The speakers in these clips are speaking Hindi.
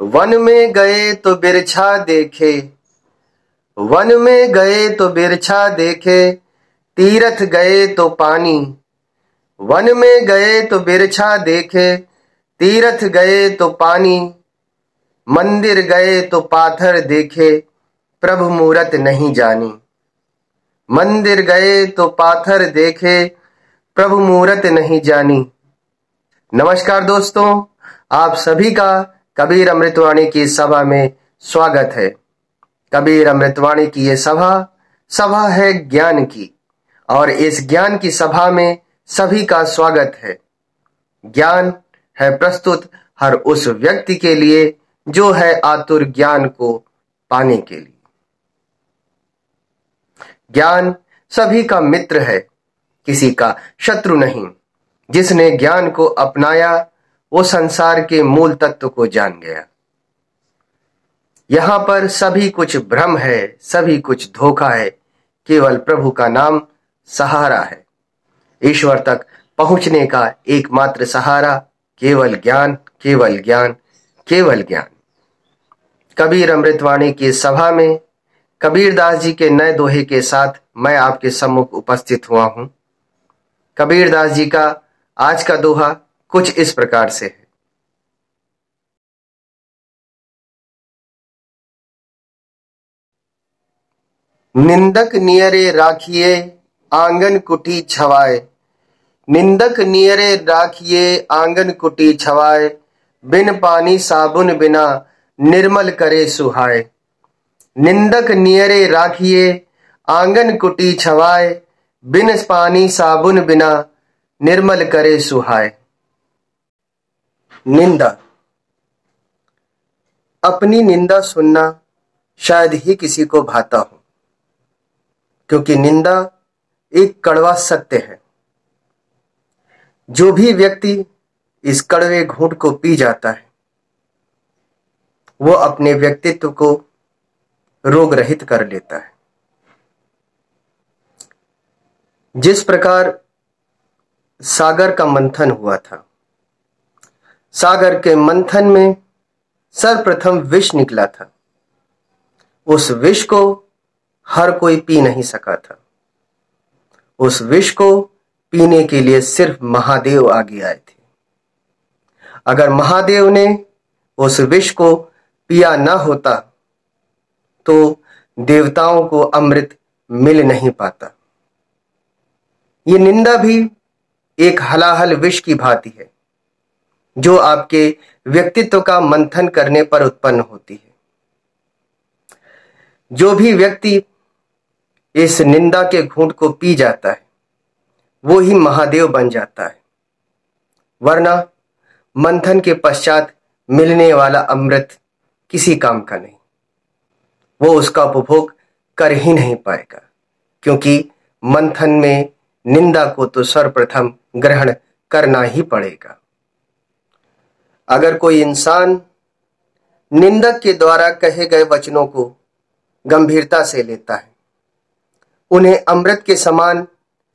वन में गए तो बिरछा देखे, वन में गए तो बिरछा देखे, तीरथ गए तो पानी। वन में गए तो बिरछा देखे, तीरथ गए तो पानी। मंदिर गए तो पाथर देखे, प्रभु मूरत नहीं जानी। मंदिर गए तो पाथर देखे, प्रभु मूरत नहीं जानी। नमस्कार दोस्तों, आप सभी का कबीर अमृतवाणी की सभा में स्वागत है। कबीर अमृतवाणी की ये सभा है ज्ञान की, और इस ज्ञान की सभा में सभी का स्वागत है। ज्ञान है प्रस्तुत हर उस व्यक्ति के लिए जो है आतुर ज्ञान को पाने के लिए। ज्ञान सभी का मित्र है, किसी का शत्रु नहीं। जिसने ज्ञान को अपनाया वो संसार के मूल तत्व को जान गया। यहां पर सभी कुछ भ्रम है, सभी कुछ धोखा है, केवल प्रभु का नाम सहारा है। ईश्वर तक पहुंचने का एकमात्र सहारा केवल ज्ञान, केवल ज्ञान, केवल ज्ञान। कबीर अमृतवाणी की सभा में कबीरदास जी के नए दोहे के साथ मैं आपके सम्मुख उपस्थित हुआ हूं। कबीरदास जी का आज का दोहा कुछ इस प्रकार से है। निंदक नियरे राखिए आंगन कुटी छवाए, निंदक नियरे राखिए आंगन कुटी छवाए, बिन पानी साबुन बिना निर्मल करे सुहाए। निंदक नियरे राखिए आंगन कुटी छवाए, बिन पानी साबुन बिना निर्मल करे सुहाए। निंदा। अपनी निंदा सुनना शायद ही किसी को भाता हो, क्योंकि निंदा एक कड़वा सत्य है। जो भी व्यक्ति इस कड़वे घूंट को पी जाता है वो अपने व्यक्तित्व को रोग रहित कर लेता है। जिस प्रकार सागर का मंथन हुआ था, सागर के मंथन में सर्वप्रथम विष निकला था। उस विष को हर कोई पी नहीं सका था। उस विष को पीने के लिए सिर्फ महादेव आगे आए थे। अगर महादेव ने उस विष को पिया ना होता तो देवताओं को अमृत मिल नहीं पाता। ये निंदा भी एक हलाहल विष की भांति है, जो आपके व्यक्तित्व का मंथन करने पर उत्पन्न होती है। जो भी व्यक्ति इस निंदा के घूंट को पी जाता है वो ही महादेव बन जाता है, वरना मंथन के पश्चात मिलने वाला अमृत किसी काम का नहीं। वो उसका उपभोग कर ही नहीं पाएगा, क्योंकि मंथन में निंदा को तो सर्वप्रथम ग्रहण करना ही पड़ेगा। अगर कोई इंसान निंदक के द्वारा कहे गए वचनों को गंभीरता से लेता है, उन्हें अमृत के समान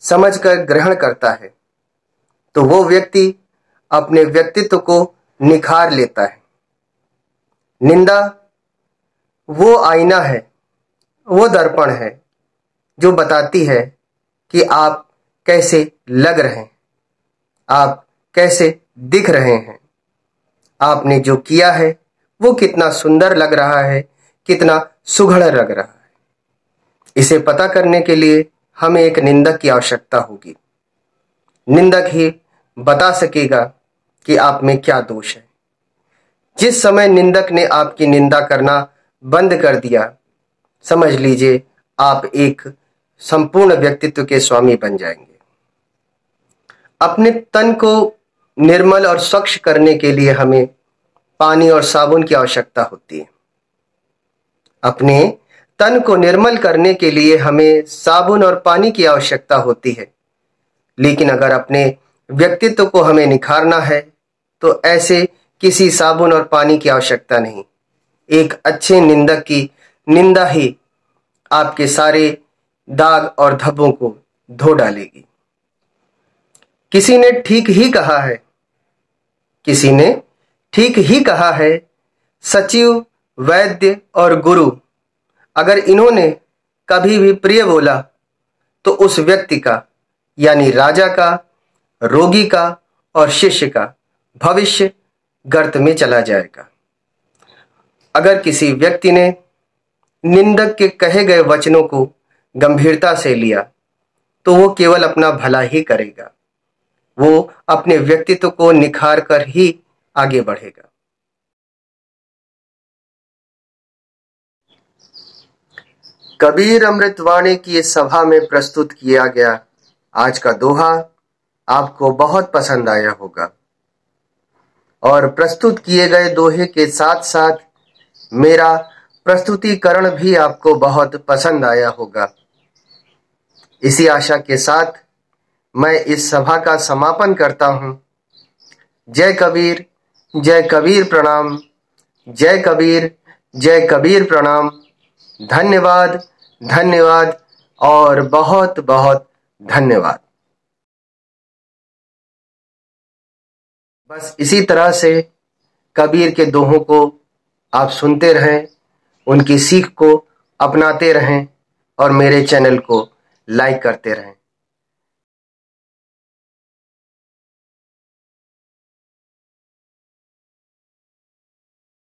समझकर ग्रहण करता है, तो वो व्यक्ति अपने व्यक्तित्व को निखार लेता है। निंदा वो आईना है, वो दर्पण है जो बताती है कि आप कैसे लग रहे हैं, आप कैसे दिख रहे हैं, आपने जो किया है वो कितना सुंदर लग रहा है, कितना सुघड़ लग रहा है। इसे पता करने के लिए हमें एक निंदक की आवश्यकता होगी। निंदक ही बता सकेगा कि आप में क्या दोष है। जिस समय निंदक ने आपकी निंदा करना बंद कर दिया, समझ लीजिए आप एक संपूर्ण व्यक्तित्व के स्वामी बन जाएंगे। अपने तन को निर्मल और स्वच्छ करने के लिए हमें पानी और साबुन की आवश्यकता होती है। अपने तन को निर्मल करने के लिए हमें साबुन और पानी की आवश्यकता होती है, लेकिन अगर अपने व्यक्तित्व को हमें निखारना है तो ऐसे किसी साबुन और पानी की आवश्यकता नहीं। एक अच्छे निंदक की निंदा ही आपके सारे दाग और धब्बों को धो डालेगी। किसी ने ठीक ही कहा है, किसी ने ठीक ही कहा है, सचिव, वैद्य और गुरु अगर इन्होंने कभी भी प्रिय बोला तो उस व्यक्ति का यानी राजा का, रोगी का और शिष्य का भविष्य गर्त में चला जाएगा। अगर किसी व्यक्ति ने निंदक के कहे गए वचनों को गंभीरता से लिया तो वो केवल अपना भला ही करेगा, वो अपने व्यक्तित्व को निखार कर ही आगे बढ़ेगा। कबीर अमृतवाणी की इस सभा में प्रस्तुत किया गया आज का दोहा आपको बहुत पसंद आया होगा और प्रस्तुत किए गए दोहे के साथ साथ मेरा प्रस्तुतिकरण भी आपको बहुत पसंद आया होगा। इसी आशा के साथ मैं इस सभा का समापन करता हूं। जय कबीर प्रणाम। जय कबीर प्रणाम। धन्यवाद, धन्यवाद और बहुत बहुत धन्यवाद। बस इसी तरह से कबीर के दोहों को आप सुनते रहें, उनकी सीख को अपनाते रहें और मेरे चैनल को लाइक करते रहें।